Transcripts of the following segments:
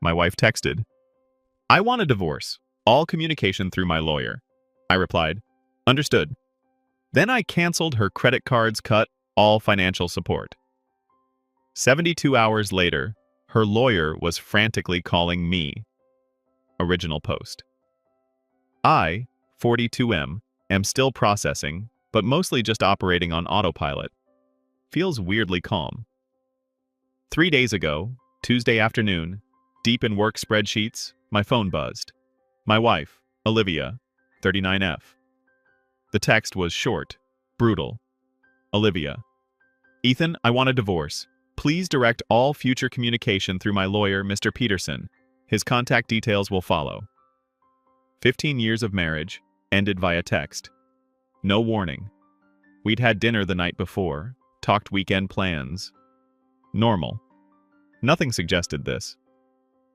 my wife texted. I want a divorce. All communication through my lawyer. I replied, understood. Then I canceled her credit cards, cut all financial support. 72 hours later, her lawyer was frantically calling me. Original post. I, 42M, am still processing, but mostly just operating on autopilot. Feels weirdly calm. 3 days ago, Tuesday afternoon, deep in work spreadsheets, my phone buzzed. My wife, Olivia, 39F. The text was short, brutal. Olivia. Ethan, I want a divorce. Please direct all future communication through my lawyer, Mr. Peterson. His contact details will follow. 15 years of marriage, ended via text. No warning. We'd had dinner the night before, talked weekend plans. Normal. Nothing suggested this.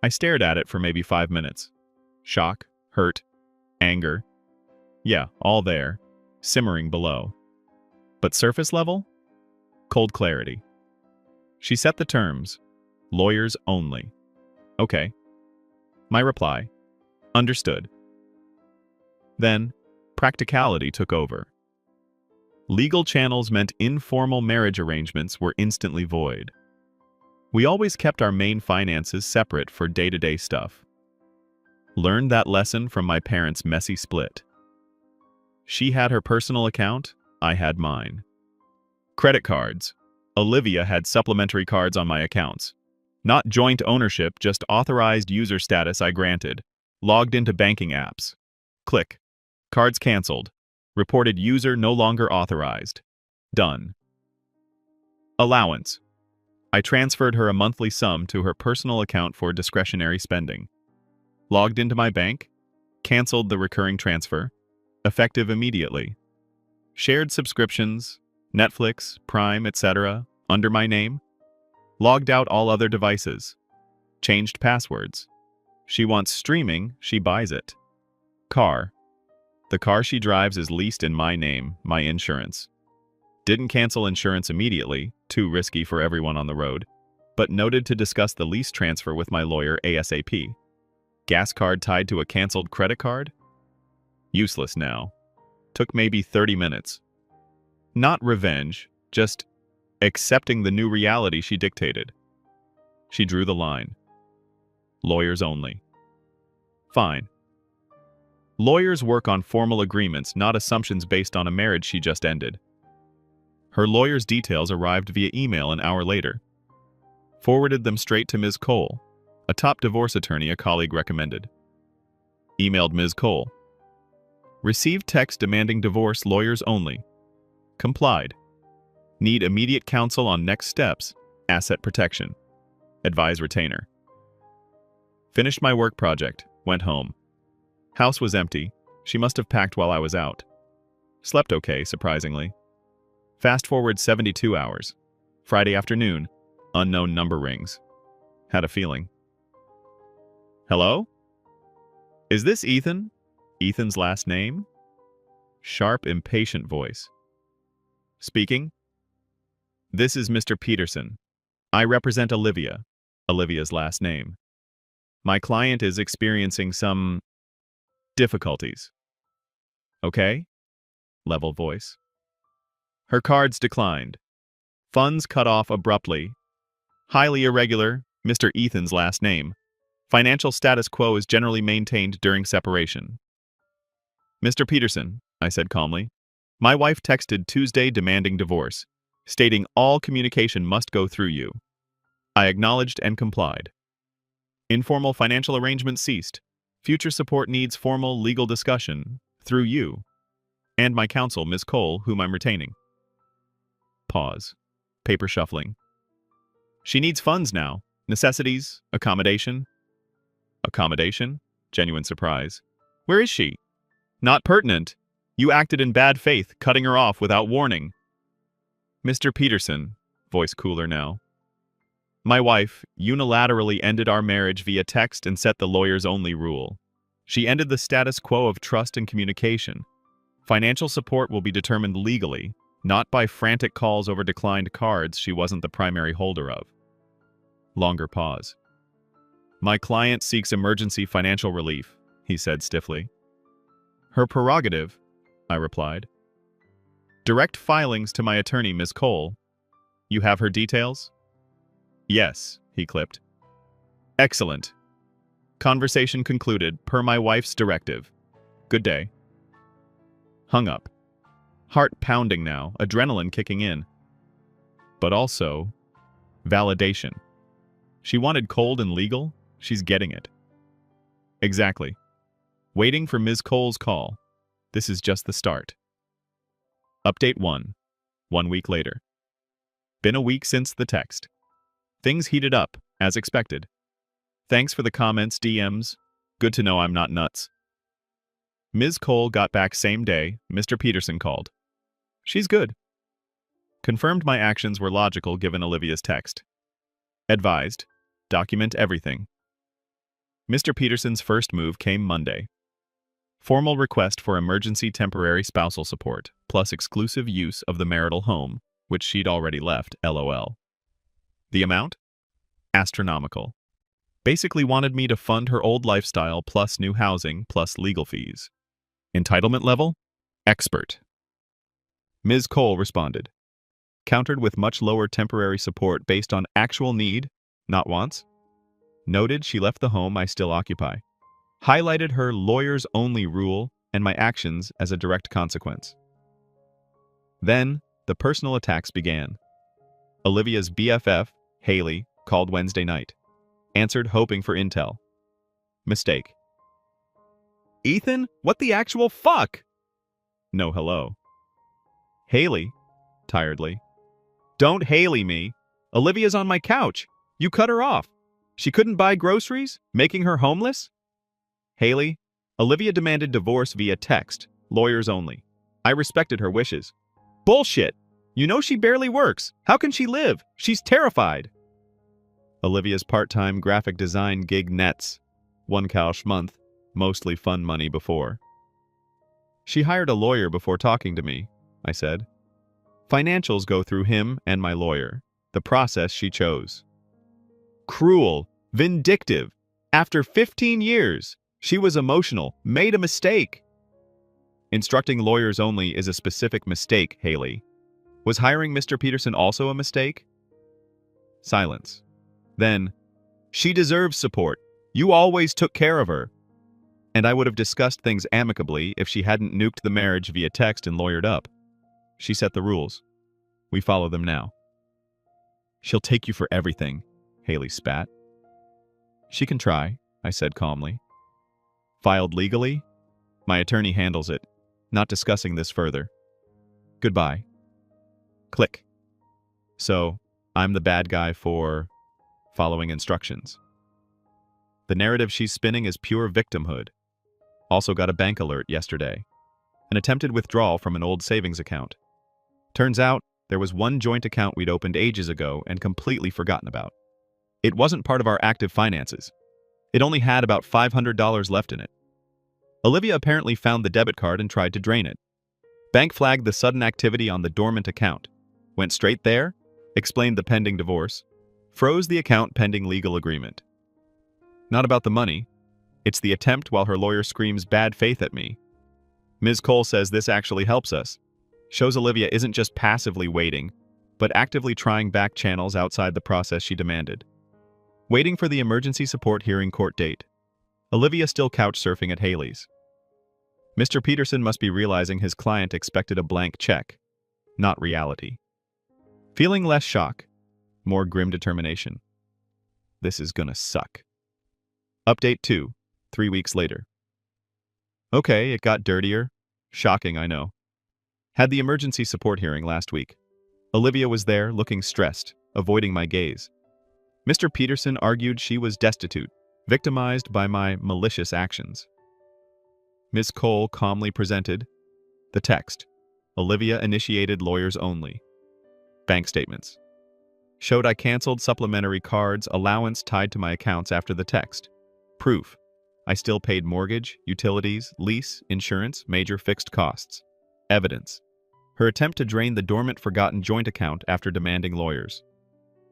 I stared at it for maybe 5 minutes. Shock, hurt, anger. Yeah, all there, simmering below. But surface level? Cold clarity. She set the terms. Lawyers only. Okay. My reply. Understood. Then, practicality took over. Legal channels meant informal marriage arrangements were instantly void. We always kept our main finances separate for day-to-day stuff. Learned that lesson from my parents' messy split. She had her personal account, I had mine. Credit cards. Olivia had supplementary cards on my accounts. Not joint ownership, just authorized user status I granted. Logged into banking apps. Click. Cards canceled. Reported user no longer authorized. Done. Allowance. I transferred her a monthly sum to her personal account for discretionary spending. Logged into my bank. Canceled the recurring transfer. Effective immediately. Shared subscriptions, Netflix, Prime, etc., under my name. Logged out all other devices. Changed passwords. She wants streaming, she buys it. Car. The car she drives is leased in my name, my insurance. Didn't cancel insurance immediately, too risky for everyone on the road, but noted to discuss the lease transfer with my lawyer ASAP. Gas card tied to a canceled credit card? Useless now. Took maybe 30 minutes. Not revenge, just accepting the new reality she dictated. She drew the line. Lawyers only. Fine. Lawyers work on formal agreements, not assumptions based on a marriage she just ended. Her lawyer's details arrived via email an hour later. Forwarded them straight to Ms. Cole, a top divorce attorney a colleague recommended. Emailed Ms. Cole. Received text demanding divorce, lawyers only. Complied. Need immediate counsel on next steps, asset protection. Advise retainer. Finished my work project, went home. House was empty. She must have packed while I was out. Slept okay, surprisingly. Fast forward 72 hours. Friday afternoon, unknown number rings. Had a feeling. Hello? Is this Ethan? Ethan's last name? Sharp, impatient voice. Speaking. This is Mr. Peterson. I represent Olivia, Olivia's last name. My client is experiencing some difficulties. Okay? Level voice. Her cards declined. Funds cut off abruptly. Highly irregular, Mr. Ethan's last name. Financial status quo is generally maintained during separation. Mr. Peterson, I said calmly, my wife texted Tuesday demanding divorce, stating all communication must go through you. I acknowledged and complied. Informal financial arrangements ceased. Future support needs formal legal discussion through you and my counsel, Ms. Cole, whom I'm retaining. Pause. Paper shuffling. She needs funds now. Necessities, accommodation. Accommodation? Genuine surprise. Where is she? Not pertinent. You acted in bad faith, cutting her off without warning. Mr. Peterson, voice cooler now. My wife unilaterally ended our marriage via text and set the lawyers only rule. She ended the status quo of trust and communication. Financial support will be determined legally, not by frantic calls over declined cards she wasn't the primary holder of. Longer pause. My client seeks emergency financial relief, he said stiffly. Her prerogative, I replied. Direct filings to my attorney, Ms. Cole. You have her details? Yes, he clipped. Excellent. Conversation concluded per my wife's directive. Good day. Hung up. Heart pounding now, adrenaline kicking in. But also, validation. She wanted cold and legal, she's getting it. Exactly. Waiting for Ms. Cole's call. This is just the start. Update 1. 1 week later. Been a week since the text. Things heated up, as expected. Thanks for the comments, DMs. Good to know I'm not nuts. Ms. Cole got back same day, Mr. Peterson called. She's good. Confirmed my actions were logical given Olivia's text. Advised. Document everything. Mr. Peterson's first move came Monday. Formal request for emergency temporary spousal support, plus exclusive use of the marital home, which she'd already left, LOL. The amount? Astronomical. Basically wanted me to fund her old lifestyle plus new housing plus legal fees. Entitlement level? Expert. Ms. Cole responded. Countered with much lower temporary support based on actual need, not wants. Noted she left the home I still occupy. Highlighted her lawyers-only rule and my actions as a direct consequence. Then, the personal attacks began. Olivia's BFF, Haley, called Wednesday night. Answered hoping for intel. Mistake. Ethan, what the actual fuck? No hello. Haley, tiredly. Don't Haley me. Olivia's on my couch. You cut her off. She couldn't buy groceries, making her homeless? Haley, Olivia demanded divorce via text, lawyers only. I respected her wishes. Bullshit! You know she barely works. How can she live? She's terrified. Olivia's part-time graphic design gig nets. $1,000 month, mostly fun money before. She hired a lawyer before talking to me, I said. Financials go through him and my lawyer. The process she chose. Cruel, vindictive. After 15 years, she was emotional, made a mistake. Instructing lawyers only is a specific mistake, Haley. Was hiring Mr. Peterson also a mistake? Silence. Then, she deserves support. You always took care of her. And I would have discussed things amicably if she hadn't nuked the marriage via text and lawyered up. She set the rules. We follow them now. She'll take you for everything, Haley spat. She can try, I said calmly. Filed legally? My attorney handles it. Not discussing this further. Goodbye. Click. So, I'm the bad guy for following instructions. The narrative she's spinning is pure victimhood. Also got a bank alert yesterday. An attempted withdrawal from an old savings account. Turns out, there was one joint account we'd opened ages ago and completely forgotten about. It wasn't part of our active finances. It only had about $500 left in it. Olivia apparently found the debit card and tried to drain it. Bank flagged the sudden activity on the dormant account. Went straight there, explained the pending divorce, froze the account pending legal agreement. Not about the money. It's the attempt while her lawyer screams bad faith at me. Ms. Cole says this actually helps us. Shows Olivia isn't just passively waiting, but actively trying back channels outside the process she demanded. Waiting for the emergency support hearing court date. Olivia still couch surfing at Haley's. Mr. Peterson must be realizing his client expected a blank check, not reality. Feeling less shock, more grim determination. This is gonna suck. Update 2, 3 weeks later. Okay, it got dirtier. Shocking, I know. Had the emergency support hearing last week. Olivia was there, looking stressed, avoiding my gaze. Mr. Peterson argued she was destitute, victimized by my malicious actions. Ms. Cole calmly presented the text. Olivia initiated lawyers only. Bank statements. Showed I canceled supplementary cards allowance tied to my accounts after the text. Proof. I still paid mortgage, utilities, lease, insurance, major fixed costs. Evidence. Her attempt to drain the dormant forgotten joint account after demanding lawyers.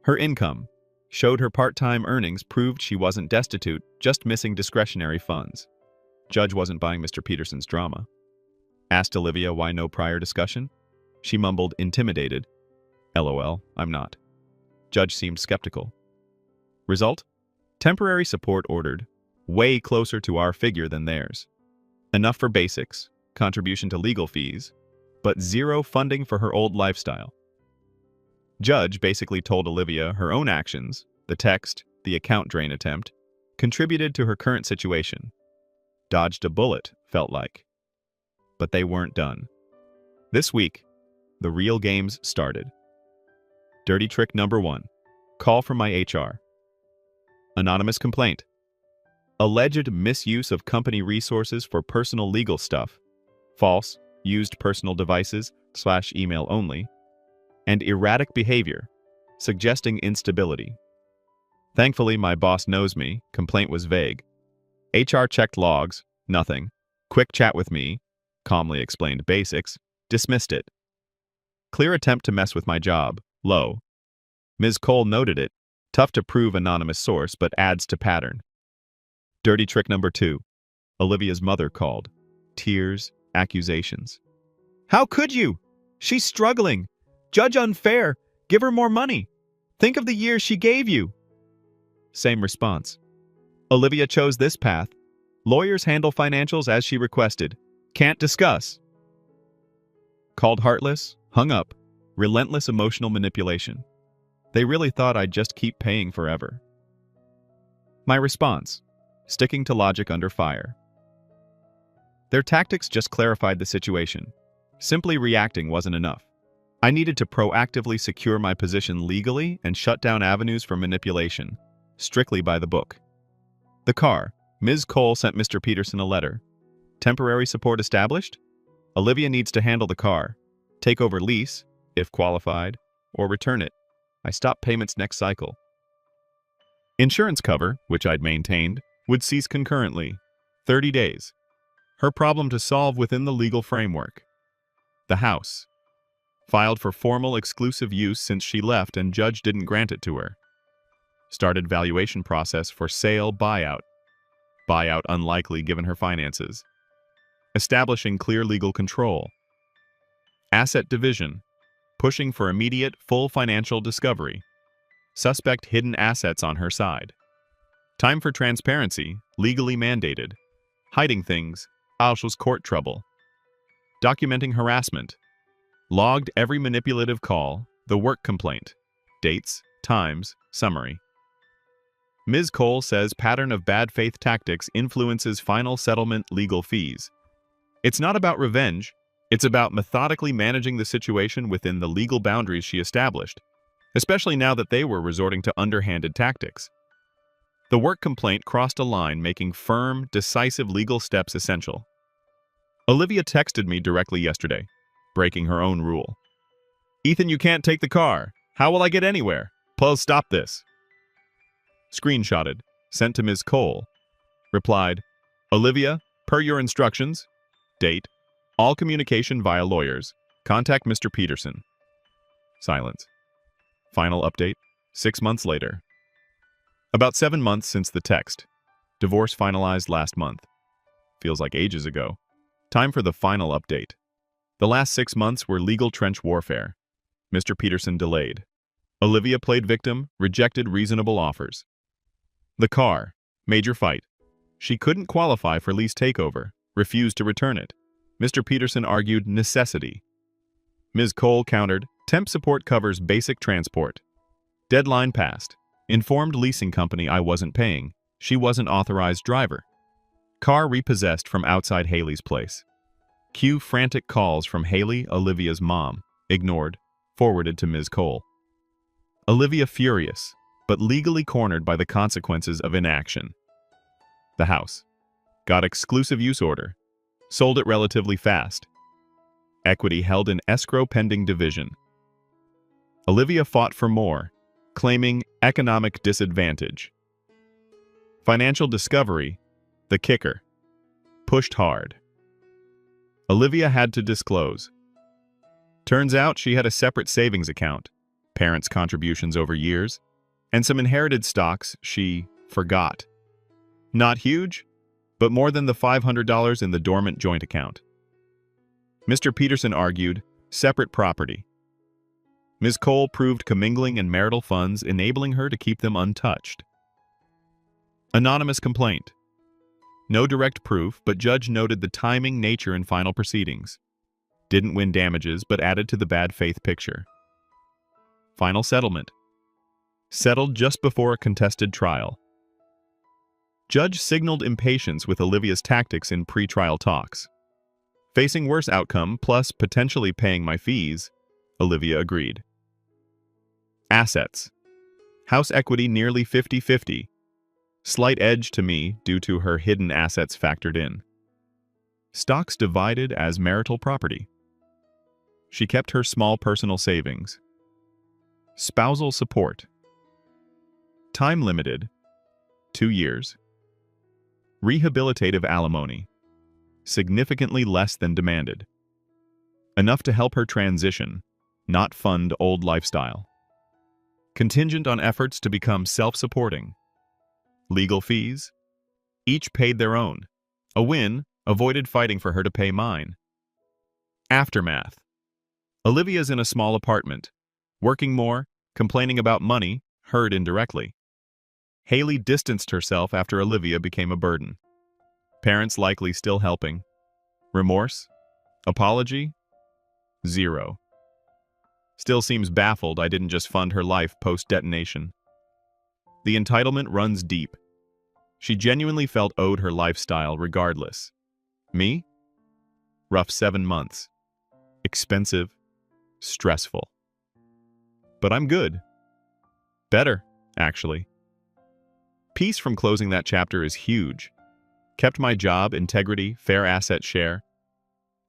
Her income. Showed her part-time earnings proved she wasn't destitute, just missing discretionary funds. Judge wasn't buying Mr. Peterson's drama. Asked Olivia why no prior discussion. She mumbled, intimidated. LOL, I'm not. Judge seemed skeptical. Result? Temporary support ordered, way closer to our figure than theirs. Enough for basics, contribution to legal fees, but zero funding for her old lifestyle. Judge basically told Olivia her own actions, the text, the account drain attempt, contributed to her current situation. Dodged a bullet, felt like. But they weren't done. This week, the real games started. Dirty trick number 1. Call from my HR. Anonymous complaint. Alleged misuse of company resources for personal legal stuff. False, used personal devices / email only. And erratic behavior, suggesting instability. Thankfully, my boss knows me. Complaint was vague. HR checked logs, nothing. Quick chat with me, calmly explained basics, dismissed it. Clear attempt to mess with my job, low. Ms. Cole noted it, tough to prove anonymous source but adds to pattern. Dirty trick number 2. Olivia's mother called. Tears, accusations. How could you? She's struggling. Judge unfair. Give her more money. Think of the years she gave you. Same response. Olivia chose this path. Lawyers handle financials as she requested. Can't discuss. Called heartless, hung up, relentless emotional manipulation. They really thought I'd just keep paying forever. My response, sticking to logic under fire. Their tactics just clarified the situation. Simply reacting wasn't enough. I needed to proactively secure my position legally and shut down avenues for manipulation, strictly by the book. The car. Ms. Cole sent Mr. Peterson a letter. Temporary support established? Olivia needs to handle the car, take over lease, if qualified, or return it. I stop payments next cycle. Insurance cover, which I'd maintained, would cease concurrently. 30 days. Her problem to solve within the legal framework. The house. Filed for formal exclusive use since she left and judge didn't grant it to her. Started valuation process for sale buyout. Buyout unlikely given her finances. Establishing clear legal control. Asset division. Pushing for immediate, full financial discovery. Suspect hidden assets on her side. Time for transparency, legally mandated. Hiding things, Alsh's court trouble. Documenting harassment. Logged every manipulative call, the work complaint. Dates, times, summary. Ms. Cole says pattern of bad faith tactics influences final settlement legal fees. It's not about revenge. It's about methodically managing the situation within the legal boundaries she established, especially now that they were resorting to underhanded tactics. The work complaint crossed a line, making firm, decisive legal steps essential. Olivia texted me directly yesterday, breaking her own rule. Ethan, you can't take the car. How will I get anywhere? Please stop this. Screenshotted, sent to Ms. Cole. Replied, Olivia, per your instructions. Date. All communication via lawyers. Contact Mr. Peterson. Silence. Final update, 6 months later. About 7 months since the text. Divorce finalized last month. Feels like ages ago. Time for the final update. The last 6 months were legal trench warfare. Mr. Peterson delayed. Olivia played victim, rejected reasonable offers. The car. Major fight. She couldn't qualify for lease takeover, refused to return it. Mr. Peterson argued necessity. Ms. Cole countered, temp support covers basic transport. Deadline passed. Informed leasing company I wasn't paying. She wasn't authorized driver. Car repossessed from outside Haley's place. Cue frantic calls from Haley, Olivia's mom. Ignored. Forwarded to Ms. Cole. Olivia furious, but legally cornered by the consequences of inaction. The house. Got exclusive use order. Sold it relatively fast. Equity held in escrow pending division. Olivia fought for more, claiming economic disadvantage. Financial discovery, the kicker. Pushed hard. Olivia had to disclose. Turns out she had a separate savings account, parents' contributions over years, and some inherited stocks she forgot. Not huge, but more than the $500 in the dormant joint account. Mr. Peterson argued, separate property. Ms. Cole proved commingling and marital funds, enabling her to keep them untouched. Anonymous complaint. No direct proof, but judge noted the timing, nature, and final proceedings. Didn't win damages, but added to the bad faith picture. Final settlement. Settled just before a contested trial. Judge signaled impatience with Olivia's tactics in pre-trial talks. Facing worse outcome, plus potentially paying my fees, Olivia agreed. Assets. House equity nearly 50-50. Slight edge to me due to her hidden assets factored in. Stocks divided as marital property. She kept her small personal savings. Spousal support. Time limited, 2 years. Rehabilitative alimony, significantly less than demanded. Enough to help her transition, not fund old lifestyle. Contingent on efforts to become self-supporting. Legal fees, each paid their own. A win, avoided fighting for her to pay mine. Aftermath. Olivia's in a small apartment, working more, complaining about money, heard indirectly. Haley distanced herself after Olivia became a burden. Parents likely still helping. Remorse? Apology? Zero. Still seems baffled I didn't just fund her life post-detonation. The entitlement runs deep. She genuinely felt owed her lifestyle regardless. Me? Rough 7 months. Expensive. Stressful. But I'm good. Better, actually. Peace from closing that chapter is huge. Kept my job, integrity, fair asset share.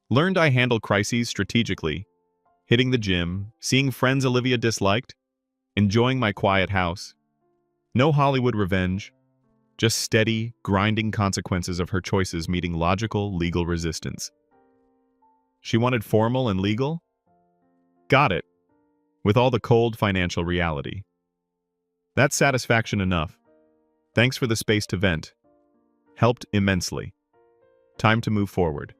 Learned I handle crises strategically. Hitting the gym, seeing friends Olivia disliked, enjoying my quiet house. No Hollywood revenge, just steady, grinding consequences of her choices meeting logical, legal resistance. She wanted formal and legal? Got it, with all the cold financial reality. That's satisfaction enough. Thanks for the space to vent. Helped immensely. Time to move forward.